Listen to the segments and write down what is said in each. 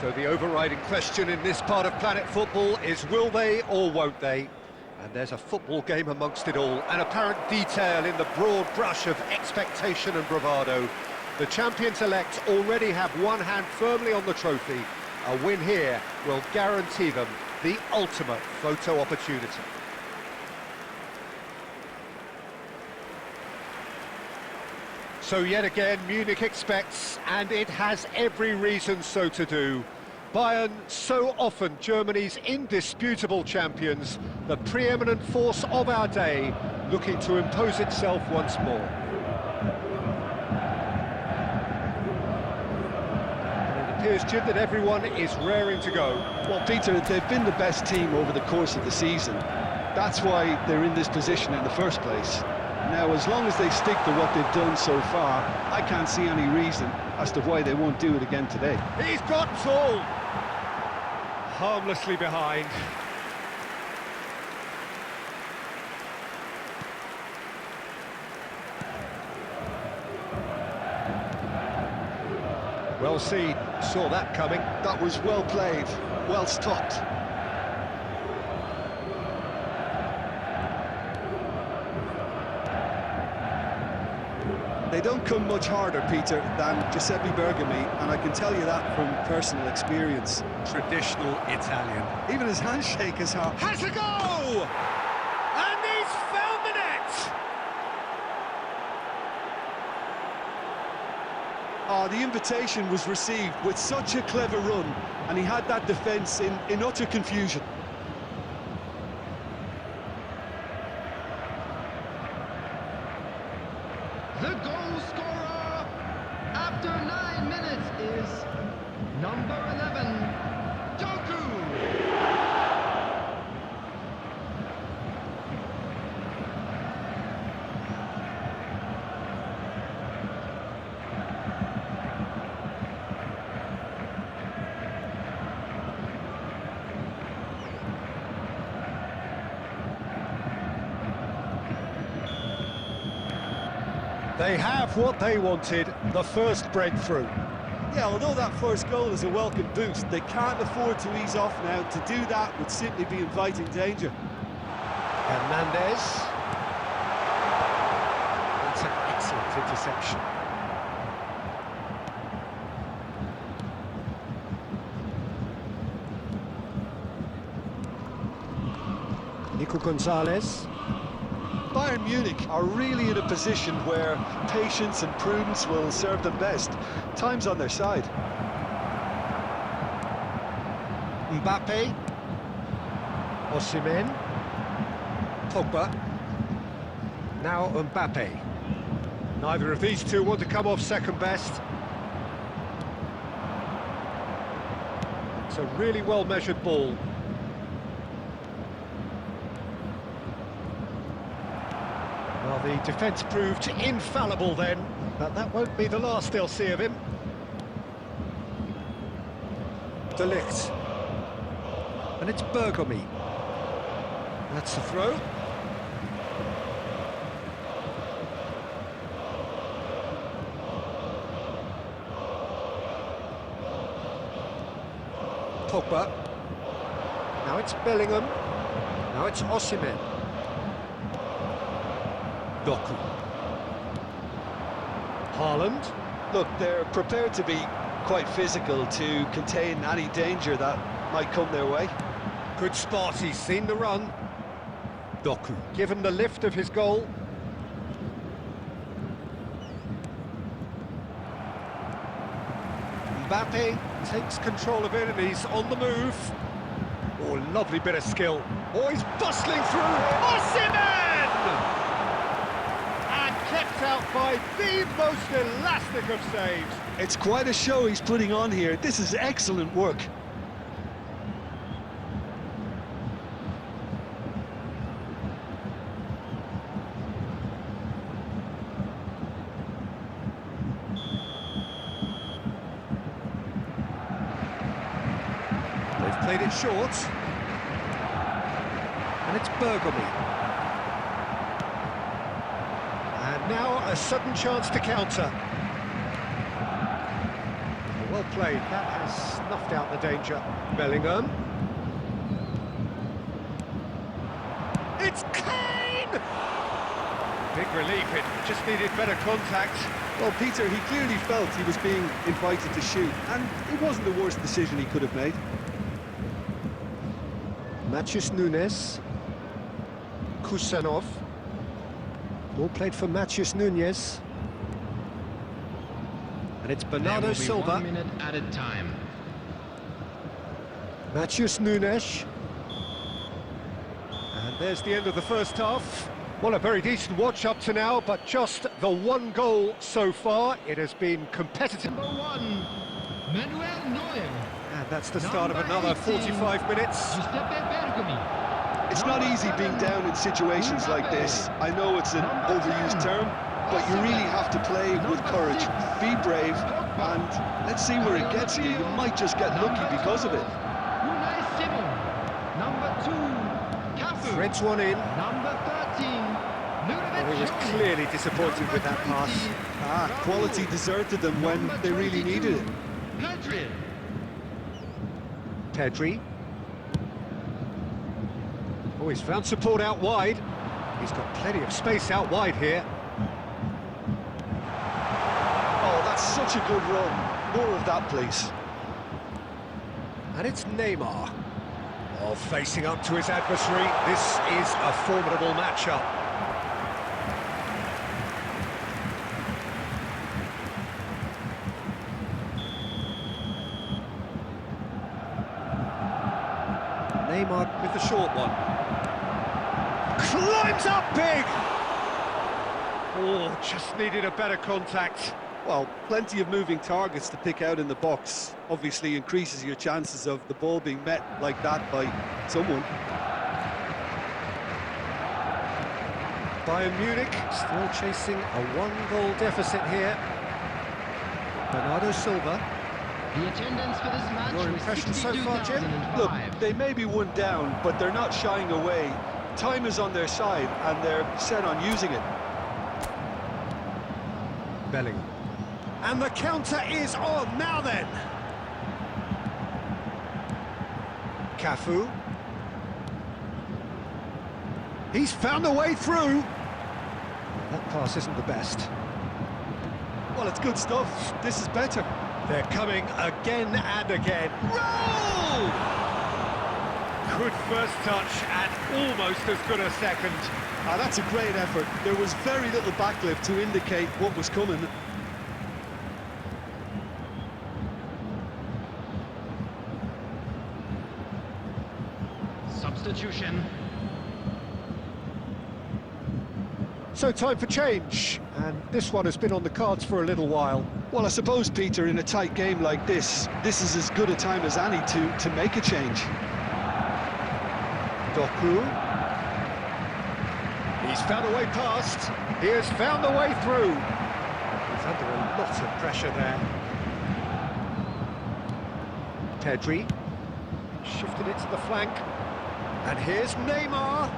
So the overriding question in this part of planet football is will they or won't they? And there's a football game amongst it all, an apparent detail in the broad brush of expectation and bravado. The champions-elect already have one hand firmly on the trophy. A win here will guarantee them the ultimate photo opportunity. So yet again, Munich expects, and it has every reason so to do. Bayern, so often Germany's indisputable champions, the preeminent force of our day, looking to impose itself once more. And it appears, Jim, that everyone is raring to go. Well, Peter, they've been the best team over the course of the season. That's why they're in this position in the first place. Now, as long as they stick to what they've done so far, I can't see any reason as to why they won't do it again today. He's got tall! Harmlessly behind. Well seen, saw that coming. That was well played, well stopped. They don't come much harder, Peter, than Giuseppe Bergomi, and I can tell you that from personal experience. Traditional Italian. Even his handshake is hard. Has a go! And he's found the net! Oh, the invitation was received with such a clever run, and he had that defence in utter confusion. The goal scorer after 9 minutes is number 11, Doku. They have what they wanted, the first breakthrough. Yeah, although that first goal is a welcome boost, they can't afford to ease off now. To do that would simply be inviting danger. Hernandez. That's an excellent interception. Nico Gonzalez. Bayern Munich are really in a position where patience and prudence will serve them best. Time's on their side. Mbappe. Osimhen. Pogba. Now Mbappe. Neither of these two want to come off second best. It's a really well-measured ball. Well, the defence proved infallible then, but that won't be the last they'll see of him. De Ligt. And it's Bergomi. That's the throw. Pogba. Now it's Bellingham. Now it's Osimhen. Doku. Haaland. Look, they're prepared to be quite physical to contain any danger that might come their way. Good spot, he's seen the run. Doku, given the lift of his goal. Mbappe takes control of it and he's on the move. Oh, lovely bit of skill. Oh, he's bustling through. Osimhen! And kept out by the most elastic of saves. It's quite a show he's putting on here. This is excellent work. They've played it short. And it's Bergomi. And now a sudden chance to counter. Well played, that has snuffed out the danger. Bellingham. It's Kane! Big relief, it just needed better contact. Well, Peter, he clearly felt he was being invited to shoot, and it wasn't the worst decision he could have made. Matheus Nunes. Kusanov. Ball played for Matheus Nunes. And it's Bernardo Silva. 1 minute added time. Matheus Nunes. And there's the end of the first half. Well, a very decent watch up to now, but just the one goal so far. It has been competitive. Number 1, Manuel Neuer. And that's the start of another 45 minutes. Giuseppe Bergomi. It's not easy being down in situations like this. I know it's an overused term, but you really have to play with courage. Be brave, and let's see where it gets you. You might just get lucky because of it. Unai Simon. Number 2, Cafu. Threads one in. Number 13, Ludovic. He was clearly disappointed with that pass. Quality deserted them when they really needed it. Pedri. Pedri. Oh, he's found support out wide. He's got plenty of space out wide here. Oh, that's such a good run. More of that, please. And it's Neymar. Oh, facing up to his adversary. This is a formidable matchup. Neymar with the short one. Climbs up big! Oh, just needed a better contact. Well, plenty of moving targets to pick out in the box. Obviously increases your chances of the ball being met like that by someone. Bayern Munich still chasing a one-goal deficit here. Bernardo Silva. The attendance for this match Your was impressions so far, Jim? 62,005. Look, they may be one down, but they're not shying away. Time is on their side, and they're set on using it. Bellingham. And the counter is on, now then! Cafu. He's found a way through! That pass isn't the best. Well, it's good stuff. This is better. They're coming again and again. Roll! Good first touch and almost as good a second. That's a great effort. There was very little backlift to indicate what was coming. Substitution. So time for change, and this one has been on the cards for a little while. Well, I suppose, Peter, in a tight game like this is as good a time as any to make a change. Doku. He's found a way past. He has found a way through. He's under a lot of pressure there. Pedri. Shifted it to the flank. And here's Neymar.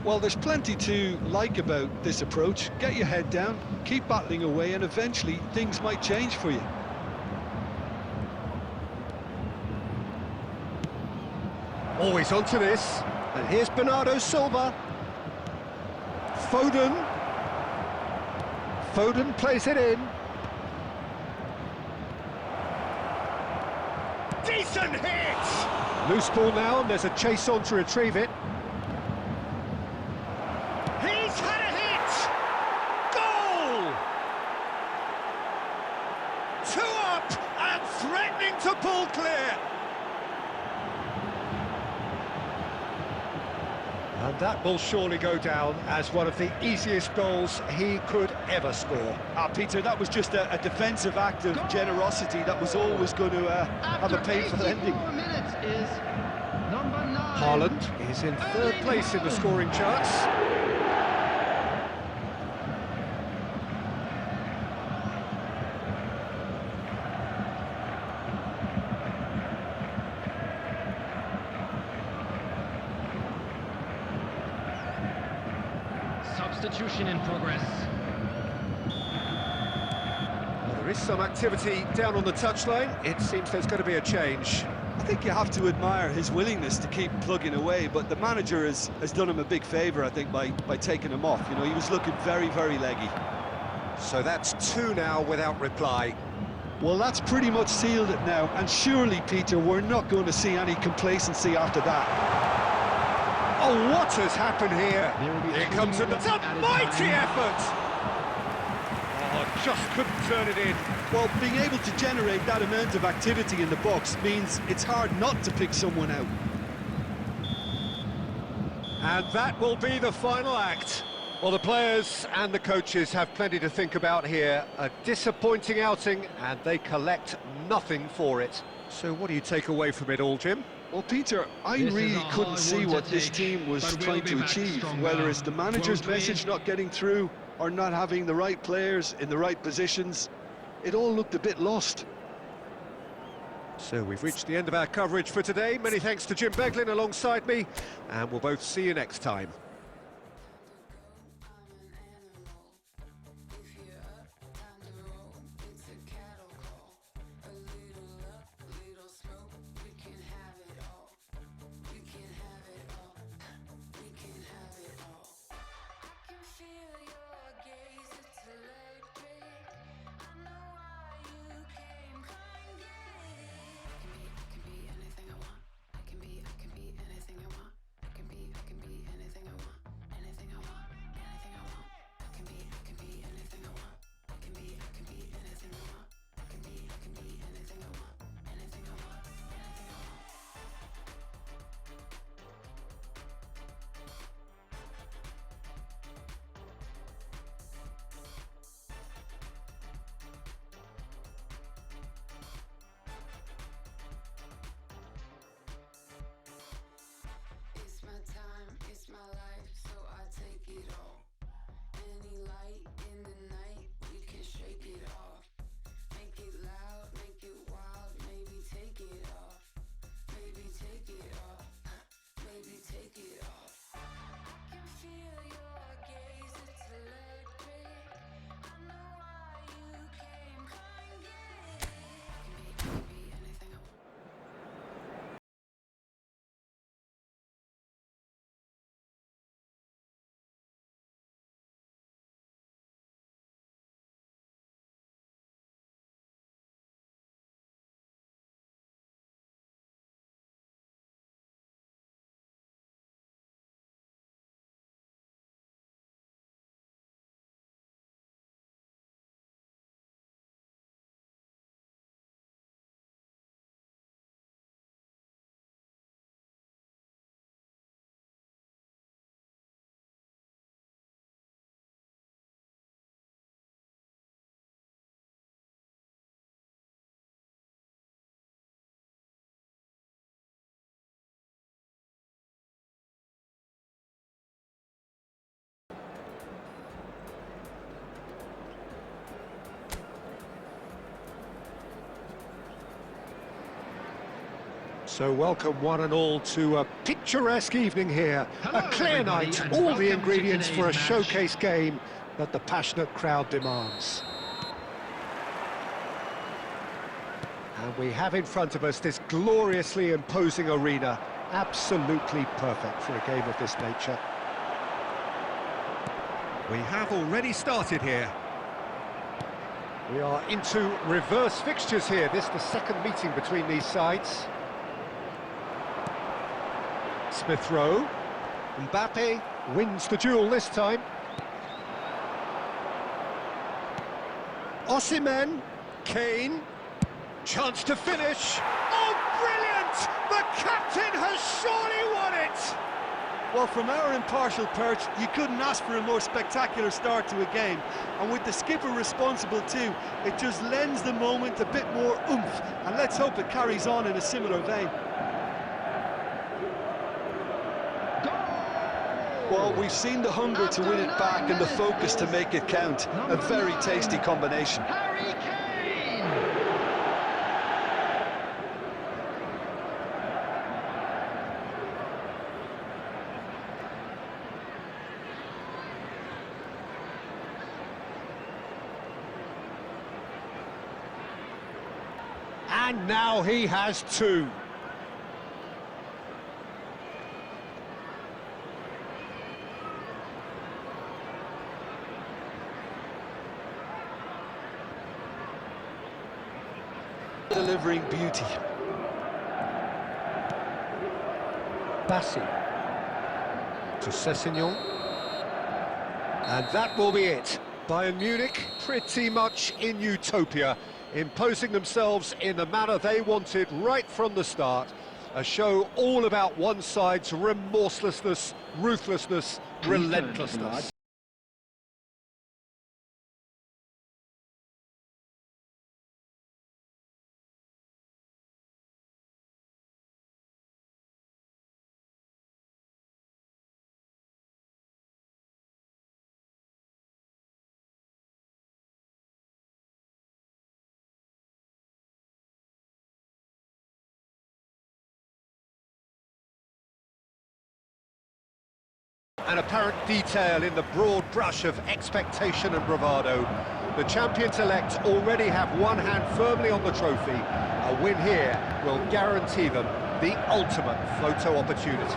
Well, there's plenty to like about this approach. Get your head down, keep battling away, and eventually things might change for you. Always onto this. And here's Bernardo Silva. Foden. Foden plays it in. Decent hit! Loose ball now, and there's a chase on to retrieve it. He's had a hit! Goal! 2 up and threatening to pull clear. And that will surely go down as one of the easiest goals he could ever score. Peter, that was just a defensive act of generosity that was always going to have a painful ending. 84 minutes is number 9. Haaland is in third place in the scoring charts. substitution in progress. Well, there is some activity down on the touchline. It seems there's going to be a change. I think you have to admire his willingness to keep plugging away, but the manager has done him a big favour, I think, by taking him off. You know, he was looking very, very leggy. So that's two now without reply. Well, that's pretty much sealed it now, and surely, Peter, we're not going to see any complacency after that. Oh, what has happened here? There will be Here two comes a minutes added mighty time. effort! Oh, just couldn't turn it in. Well, being able to generate that amount of activity in the box means it's hard not to pick someone out. And that will be the final act. Well, the players and the coaches have plenty to think about here. A disappointing outing, and they collect nothing for it. So what do you take away from it all, Jim? Well, Peter, I This is really a couldn't hard see one to what this take, team was but we'll trying be to back achieve, stronger, whether it's the manager's won't we? message not getting through or not having the right players in the right positions. It all looked a bit lost. So we've reached the end of our coverage for today. Many thanks to Jim Beglin alongside me, and we'll both see you next time. It's my time, it's my life, so I take it all. Any light in the night, we can shake it off. Make it loud, make it wild, maybe take it off. Maybe take it off, maybe take it off. I can feel your gaze, it's electric. I know why you came, come get it. I can be anything I want. So welcome one and all to a picturesque evening here. Hello, A clear everybody, night, and all welcome the to ingredients for a today's match. showcase game that the passionate crowd demands. And we have in front of us this gloriously imposing arena, absolutely perfect for a game of this nature. We have already started here. We are into reverse fixtures here. This is the second meeting between these sides. Smith Rowe. Mbappe wins the duel this time. Osimhen. Kane. Chance to finish. Oh, brilliant! The captain has surely won it! Well, from our impartial perch, you couldn't ask for a more spectacular start to a game. And with the skipper responsible too, it just lends the moment a bit more oomph. And let's hope it carries on in a similar vein. Well, we've seen the hunger to win it back and the focus to make it count. A very tasty combination. Harry Kane! And now he has two. Delivering beauty. Bassi to Sessegnon. And that will be it. Bayern Munich pretty much in utopia, imposing themselves in the manner they wanted right from the start. A show all about one side's remorselessness, ruthlessness, relentlessness. An apparent detail in the broad brush of expectation and bravado. The champions-elect already have one hand firmly on the trophy. A win here will guarantee them the ultimate photo opportunity.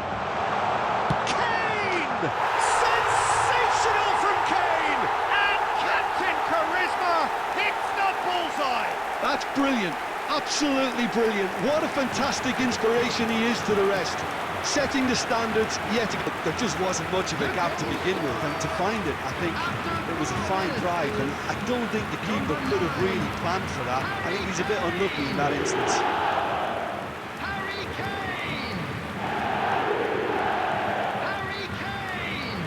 Kane! Sensational from Kane! And Captain Charisma hits the bullseye! That's brilliant, absolutely brilliant. What a fantastic inspiration he is to the rest. Setting the standards yet again. There just wasn't much of a gap to begin with, and to find it, I think it was a fine drive, and I don't think the keeper could have really planned for that. I think he's a bit unlucky in that instance. Harry Kane! Harry Kane!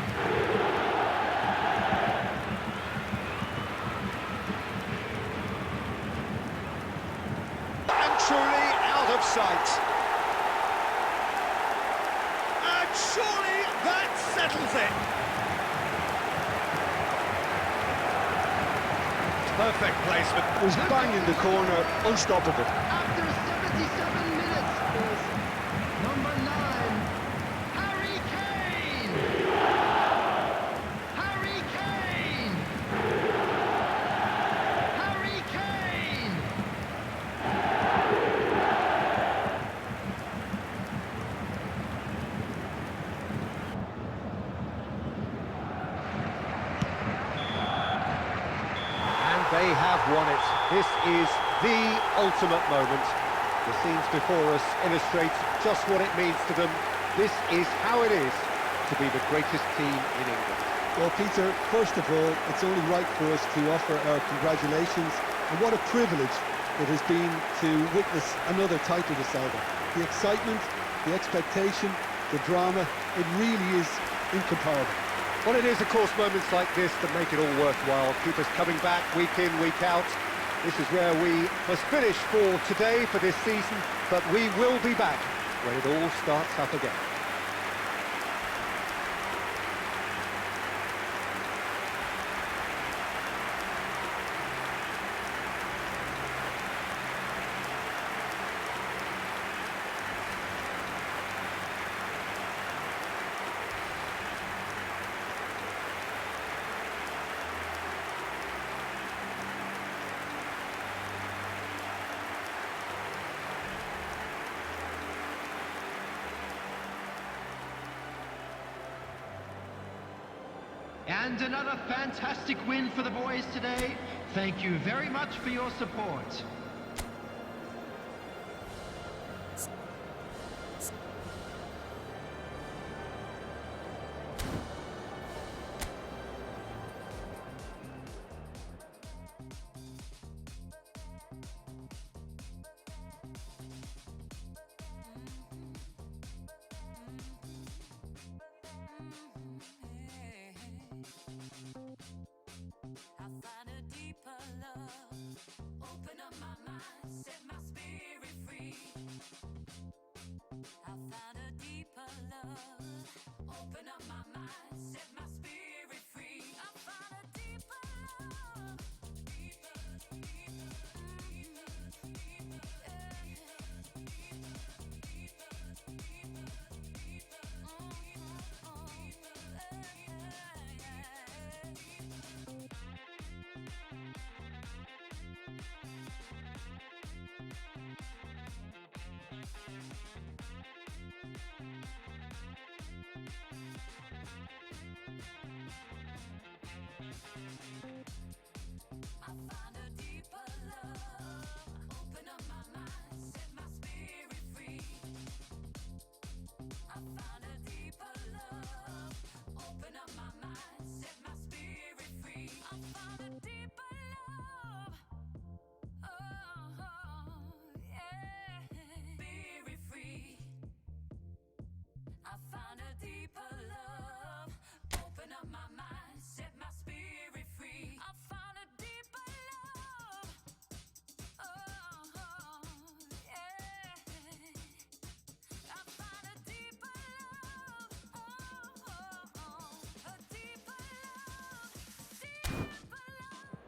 And truly out of sight. Surely that settles it. Perfect placement. It was bang in the corner, unstoppable. After 77 minutes is number 9, Harry Kane! Harry Kane! Harry Kane! They have won it. This is the ultimate moment. The scenes before us illustrate just what it means to them. This is how it is to be the greatest team in England. Well, Peter, first of all, it's only right for us to offer our congratulations, and what a privilege it has been to witness another title decider. The excitement, the expectation, the drama, it really is incomparable. Well, it is, of course, moments like this that make it all worthwhile. Keep us coming back week in, week out. This is where we must finish for today, for this season, but we will be back when it all starts up again. And another fantastic win for the boys today. Thank you very much for your support. I'll find a deeper love. Open up my mind, set my spirit free. I'll find a deeper love. Open up my mind, set my spirit free. I'll find a deeper love. Deeper, deeper, deeper, deeper, deeper, deeper, deeper. deeper love. Open up my mind, set my spirit free. I found a deeper love. Oh, yeah. I found a deeper love. Oh, a deeper love. Deeper love.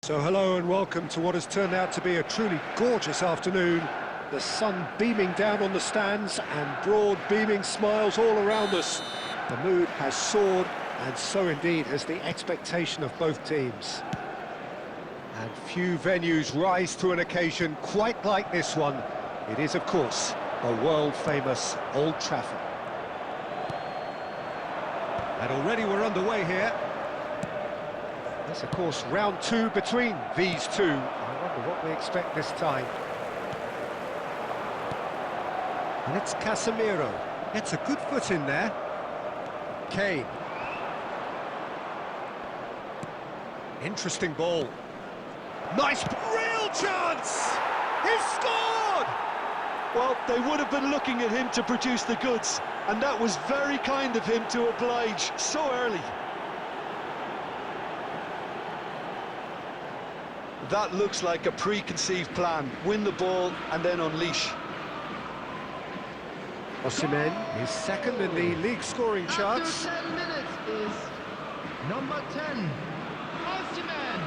So hello and welcome to what has turned out to be a truly gorgeous afternoon. The sun beaming down on the stands and broad beaming smiles all around us. The mood has soared, and so indeed has the expectation of both teams. And few venues rise to an occasion quite like this one. It is, of course, the world-famous Old Trafford. And already we're underway here. It's, of course, round two between these two. I wonder what we expect this time. And it's Casemiro. Gets a good foot in there. Kane. Interesting ball. Nice, real chance! He's scored! Well, they would have been looking at him to produce the goods, and that was very kind of him to oblige so early. That looks like a preconceived plan. Win the ball and then unleash. Osimhen is second in the league scoring charts. After 10 minutes is number 10, Osimhen.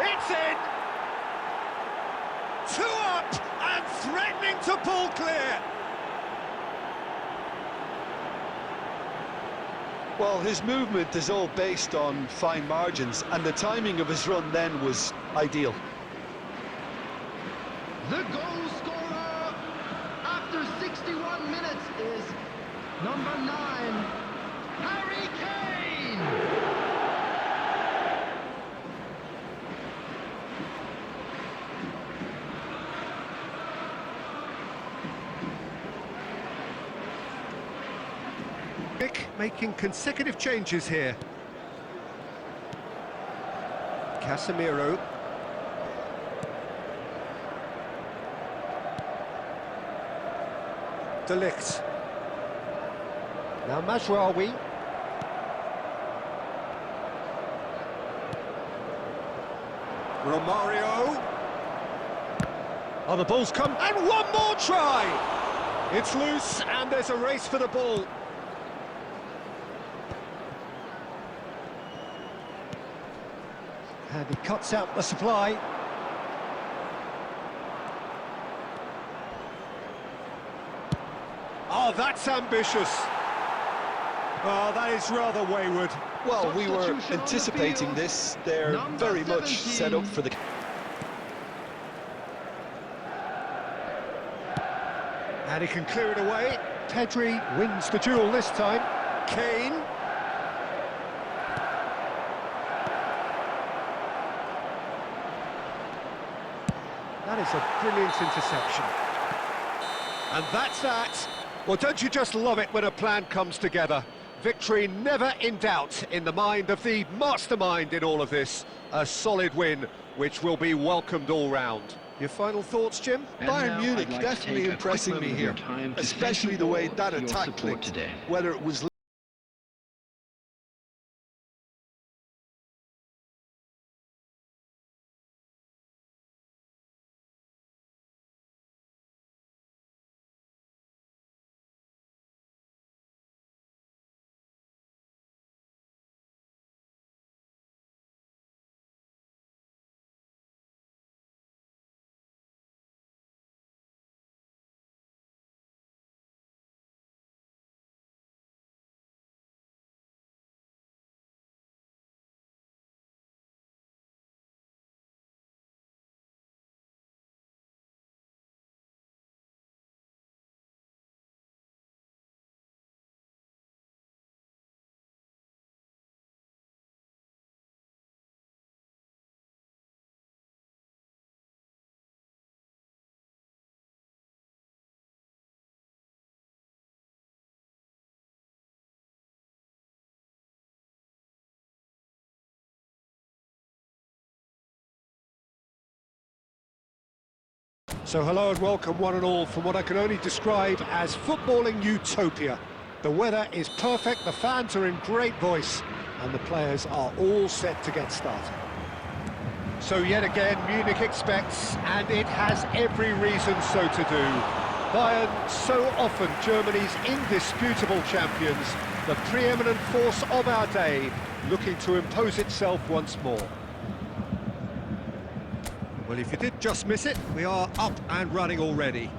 It's in! Two up and threatening to pull clear. Well, his movement is all based on fine margins, and the timing of his run then was ideal. The goal scorer after 61 minutes is number 9, Harry Kane. Making consecutive changes here. Casemiro. De Ligt. Now Mazraoui. Romario. Oh, the ball's come, and one more try! It's loose, and there's a race for the ball. And he cuts out the supply. Oh, that's ambitious. Oh, that is rather wayward. Well, we were Substitution on the anticipating field. this. They're Number very much 17. set up for the... And he can clear it away. Pedri wins the duel this time. Kane. That is a brilliant interception. And that's that. Well, don't you just love it when a plan comes together? Victory never in doubt in the mind of the mastermind in all of this. A solid win, which will be welcomed all round. Your final thoughts, Jim? And Bayern now Munich I'd like to definitely take a quick impressing me moment of here, your time to especially thank the you way all that for your attack support clicked, today. whether it was... So hello and welcome one and all from what I can only describe as footballing utopia. The weather is perfect, the fans are in great voice, and the players are all set to get started. So yet again, Munich expects, and it has every reason so to do. Bayern, so often Germany's indisputable champions, the preeminent force of our day, looking to impose itself once more. Well, if you did just miss it, we are up and running already.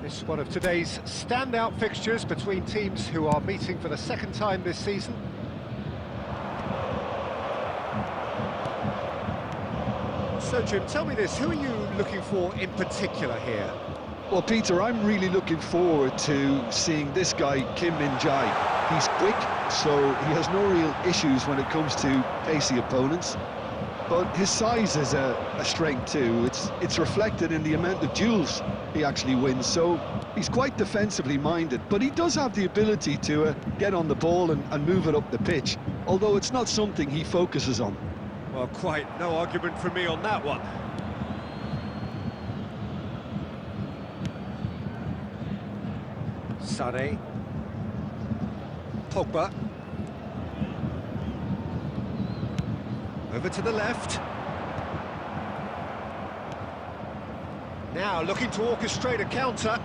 This is one of today's standout fixtures between teams who are meeting for the second time this season. So, Jim, tell me this, who are you looking for in particular here? Well, Peter, I'm really looking forward to seeing this guy, Kim Min-jae. He's quick, so he has no real issues when it comes to pacey opponents. But his size is a strength too. It's reflected in the amount of duels he actually wins. So he's quite defensively minded, but he does have the ability to get on the ball and move it up the pitch, although it's not something he focuses on. Well, quite no argument from me on that one. Sané. Pogba. Over to the left. Now looking to orchestrate a counter.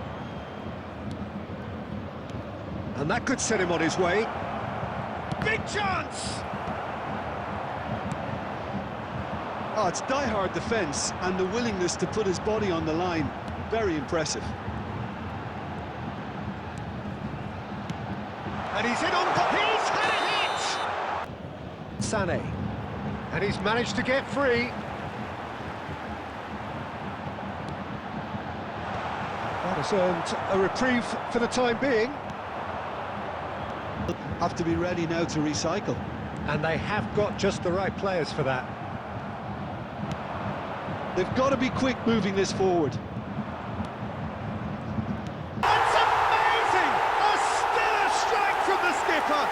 And that could set him on his way. Big chance! Oh, it's die-hard defence and the willingness to put his body on the line. Very impressive. And he's in on... He's had a hit! Sané. And he's managed to get free. That has earned a reprieve for the time being. Have to be ready now to recycle. And they have got just the right players for that. They've got to be quick moving this forward. That's amazing! A stellar strike from the skipper!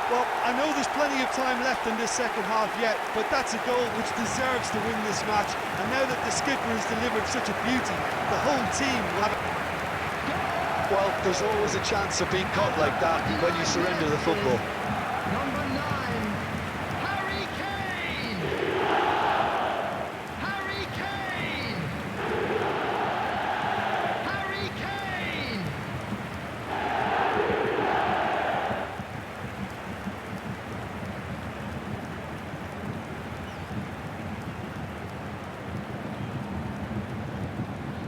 Well, I know there's plenty of time left in this second half yet, but that's a goal which deserves to win this match. And now that the skipper has delivered such a beauty, the whole team will have... Well, there's always a chance of being caught like that when you surrender the football. Number 9, Harry Kane! Harry Kane! Harry Kane!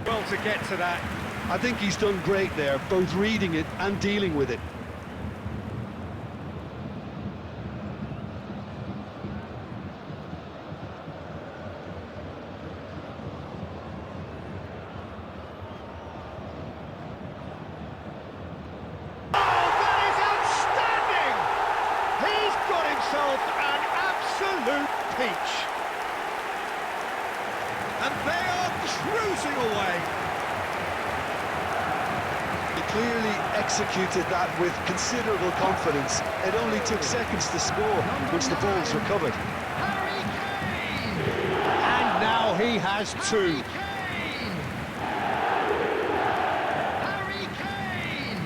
Well, to get to that. I think he's done great there, both reading it and dealing with it. absolute peach. And they are cruising away. He clearly executed that with considerable confidence. It only took seconds to score once the ball's recovered. Harry Kane! And now he has two. Harry Kane!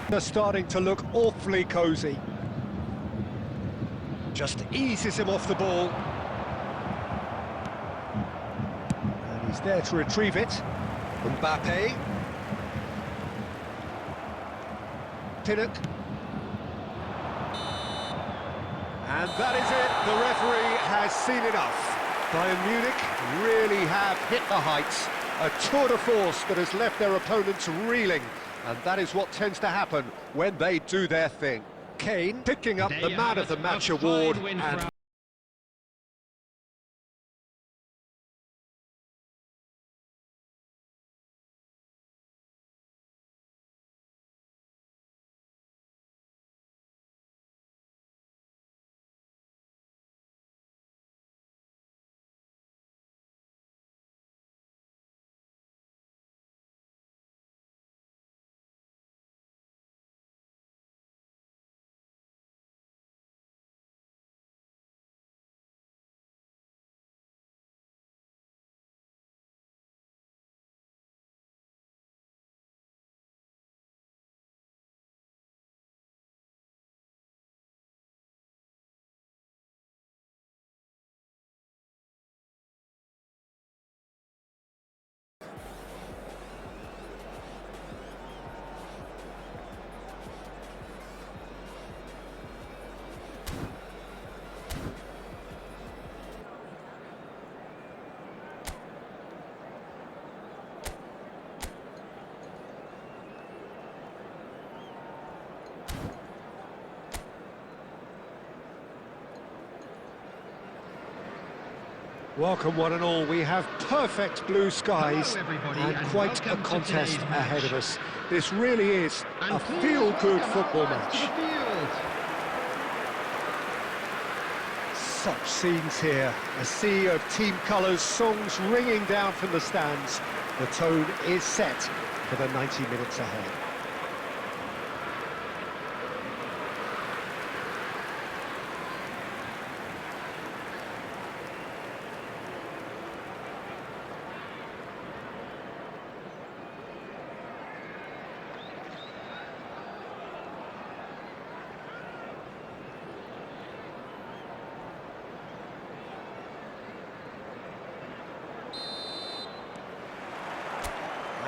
They're starting to look awfully cosy. Just eases him off the ball. And he's there to retrieve it. Mbappe. Pinnock. And that is it. The referee has seen enough. Bayern Munich really have hit the heights. A tour de force that has left their opponents reeling. And that is what tends to happen when they do their thing. Kane picking up the Man of the Match award and welcome one and all. We have perfect blue skies and quite a contest ahead of us. This really is a feel-good football match. Such scenes here. A sea of team colours, songs ringing down from the stands. The tone is set for the 90 minutes ahead.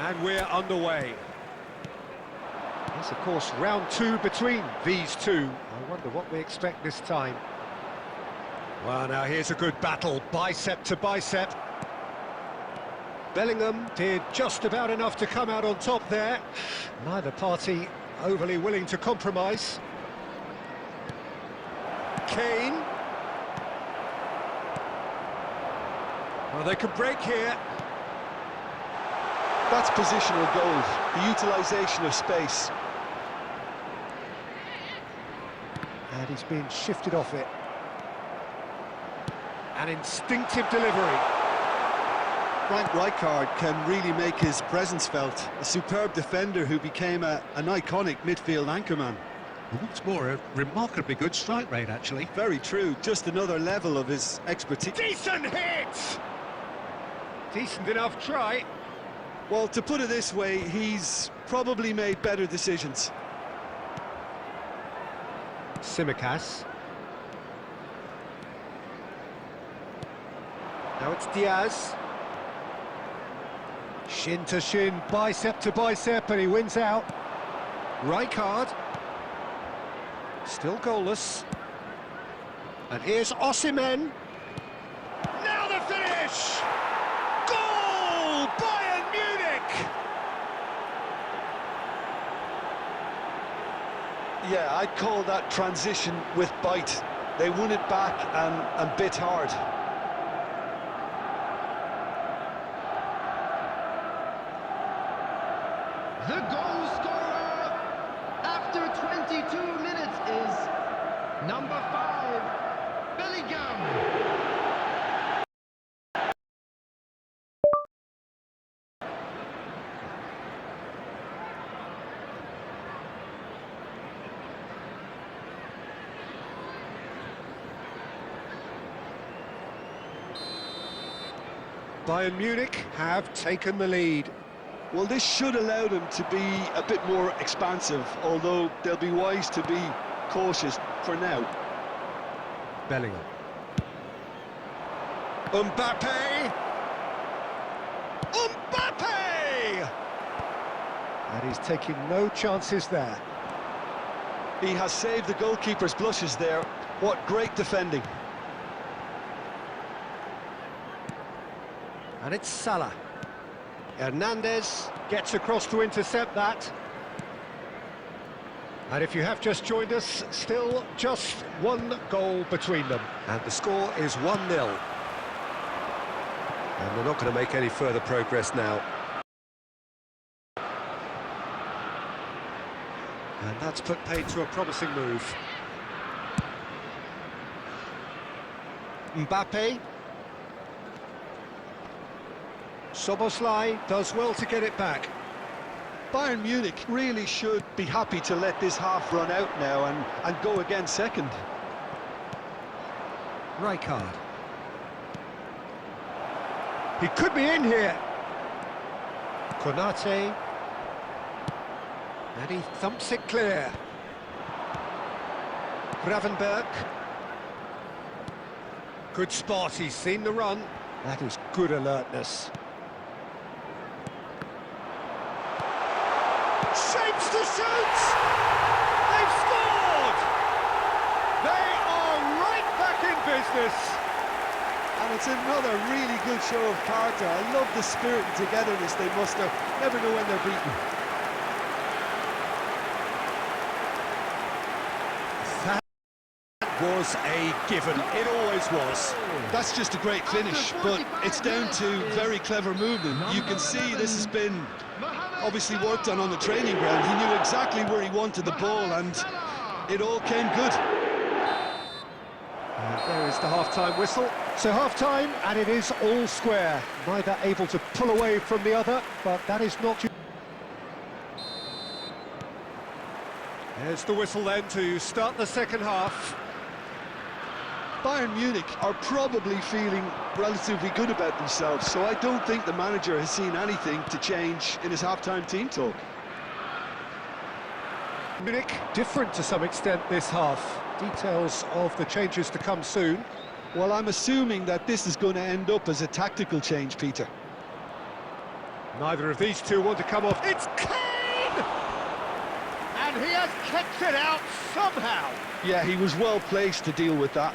And we're underway. It's, of course, round two between these two. I wonder what we expect this time. Well, now here's a good battle, bicep to bicep. Bellingham did just about enough to come out on top there. Neither party overly willing to compromise. Kane. Well, they could break here. That's positional gold, the utilisation of space. And he's been shifted off it. An instinctive delivery. Frank Rijkaard can really make his presence felt. A superb defender who became an iconic midfield anchorman. What's more, a remarkably good strike rate, actually. Very true, just another level of his expertise. Decent hit! Decent enough try. Well, to put it this way, he's probably made better decisions. Tsimikas. Now it's Diaz. Shin to shin, bicep to bicep, and he wins out. Rijkaard. Still goalless. And here's Osimhen. Now the finish! Goal! Bayern Munich! Yeah, I'd call that transition with bite. They won it back and bit hard. The goal scorer after 22 minutes is Bayern Munich have taken the lead. Well, this should allow them to be a bit more expansive, although they'll be wise to be cautious for now. Bellingham. Mbappe! Mbappe! And he's taking no chances there. He has saved the goalkeeper's blushes there. What great defending. And it's Salah. Hernandez gets across to intercept that. And if you have just joined us, still just one goal between them. And the score is 1-0. And they're not going to make any further progress now. And that's put paid to a promising move. Mbappe. Soboslai does well to get it back. Bayern Munich really should be happy to let this half run out now and go again second. Rijkaard. He could be in here. Konate. And he thumps it clear. Gravenberg. Good spot, he's seen the run. That is good alertness. Shapes to shoot! They've scored! They are right back in business! And it's another really good show of character. I love the spirit and togetherness they muster. Never know when they're beaten. That was a given. It always was. That's just a great finish, but it's down to very clever movement. You can see this has been obviously worked on the training ground. He knew exactly where he wanted the ball, and it all came good. And there is the half-time whistle. So half-time, and it is all square. Neither able to pull away from the other, but that is not... There's the whistle then to start the second half. Bayern Munich are probably feeling relatively good about themselves, so I don't think the manager has seen anything to change in his half-time team talk. Munich different to some extent this half. Details of the changes to come soon. Well, I'm assuming that this is going to end up as a tactical change, Peter. Neither of these two want to come off. It's Kane! And he has kept it out somehow. Yeah, he was well placed to deal with that.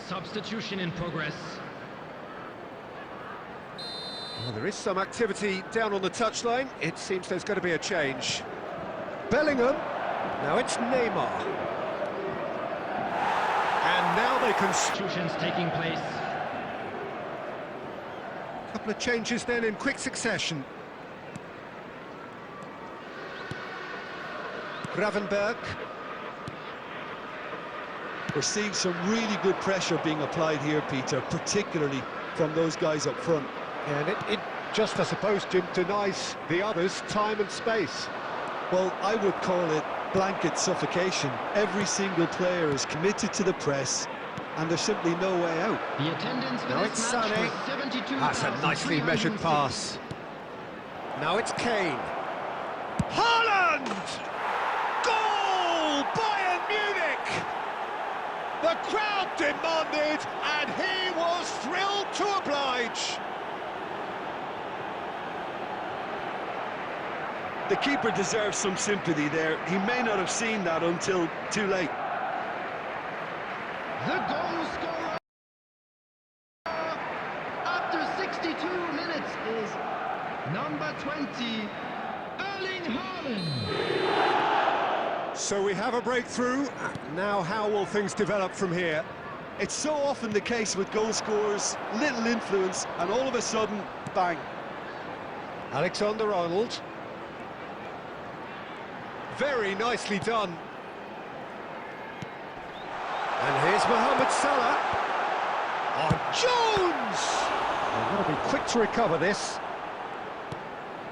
Substitution in progress. Well, there is some activity down on the touchline. It seems there's going to be a change. Bellingham. Now it's Neymar. And now they can... Substitutions taking place. A couple of changes then in quick succession. Gravenberg. We're seeing some really good pressure being applied here, Peter, particularly from those guys up front. And it just, I suppose, Jim, denies the others time and space. Well, I would call it blanket suffocation. Every single player is committed to the press, and there's simply no way out. The attendance for Now this it's match Sané. was 72,360. That's a nicely measured pass. Now it's Kane. Haaland! Goal! Bayern Munich! The crowd demanded, and he was thrilled to oblige. The keeper deserves some sympathy there. He may not have seen that until too late. The goal scorer after 62 minutes is number 20, Erling Haaland. So we have a breakthrough. Now how will things develop from here? It's so often the case with goal scorers, little influence, and all of a sudden, bang. Alexander-Arnold. Very nicely done. And here's Mohamed Salah. Oh, Jones! They've got to be quick to recover this.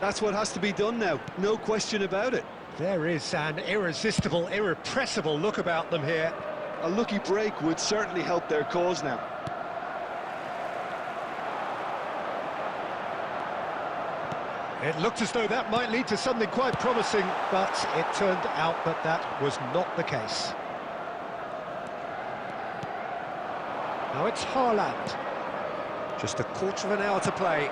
That's what has to be done now, no question about it. There is an irresistible, irrepressible look about them here. A lucky break would certainly help their cause now. It looked as though that might lead to something quite promising, but it turned out that that was not the case. Now it's Haaland. Just a quarter of an hour to play.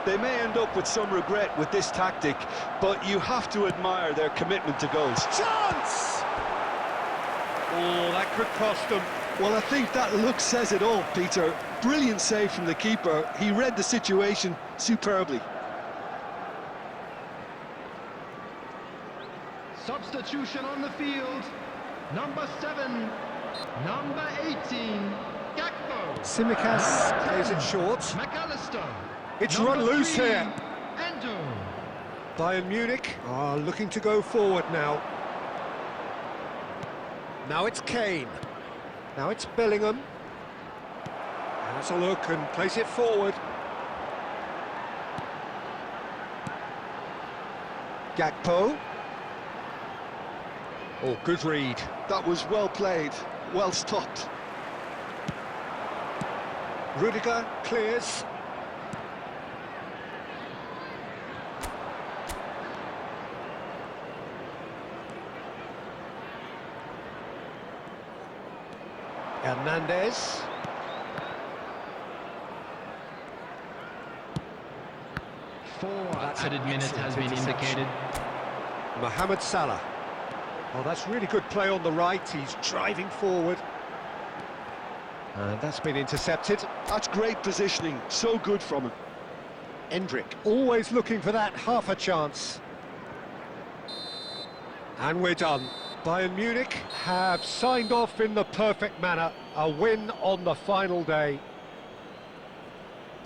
They may end up with some regret with this tactic, but you have to admire their commitment to goals. Chance! Oh, that could cost them. Well, I think that look says it all, Peter. Brilliant save from the keeper. He read the situation superbly. Substitution on the field. Number 7, number 18, Gakpo. Tsimikas plays it short. McAllister. It's Number run loose 3, here. Endo. Bayern Munich are looking to go forward now. Now it's Kane. Now it's Bellingham. Has a look and plays it forward. Gakpo. Oh, good read. That was well played, well stopped. Rudiger clears. Hernandez. Added minute has been indicated. Mohamed Salah. Oh, that's really good play on the right. He's driving forward. And that's been intercepted. That's great positioning, so good from him. Endrick, always looking for that half a chance. And we're done. Bayern Munich have signed off in the perfect manner. A win on the final day.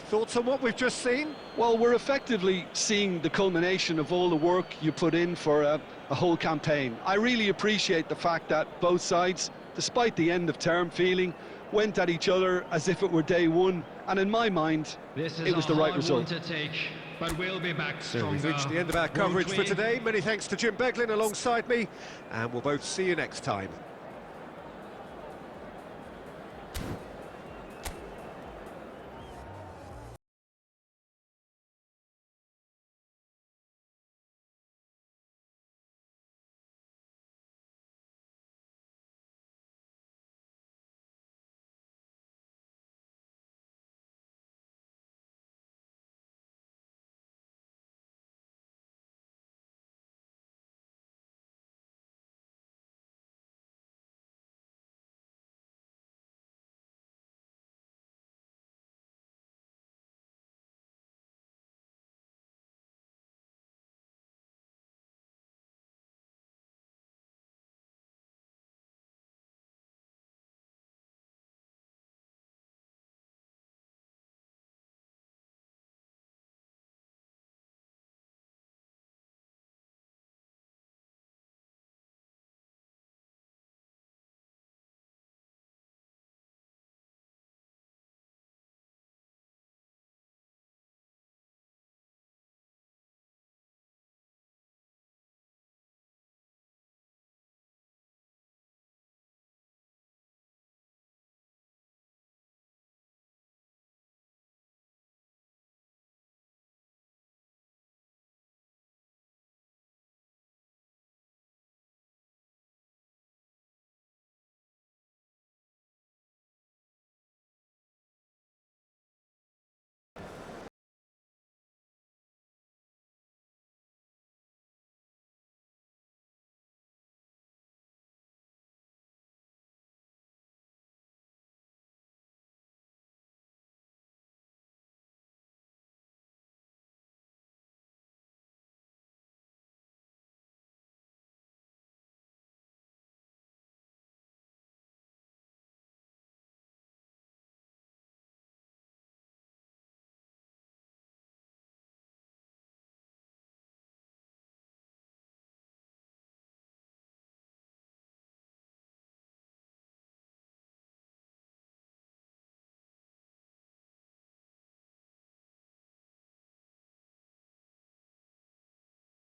Thoughts on what we've just seen? Well, we're effectively seeing the culmination of all the work you put in for a whole campaign. I really appreciate the fact that both sides, despite the end-of-term feeling, went at each other as if it were day one, and in my mind, it was the right result. To take, but we'll be back So stronger. we've reached the end of our coverage for today. Many thanks to Jim Beglin alongside me, and we'll both see you next time.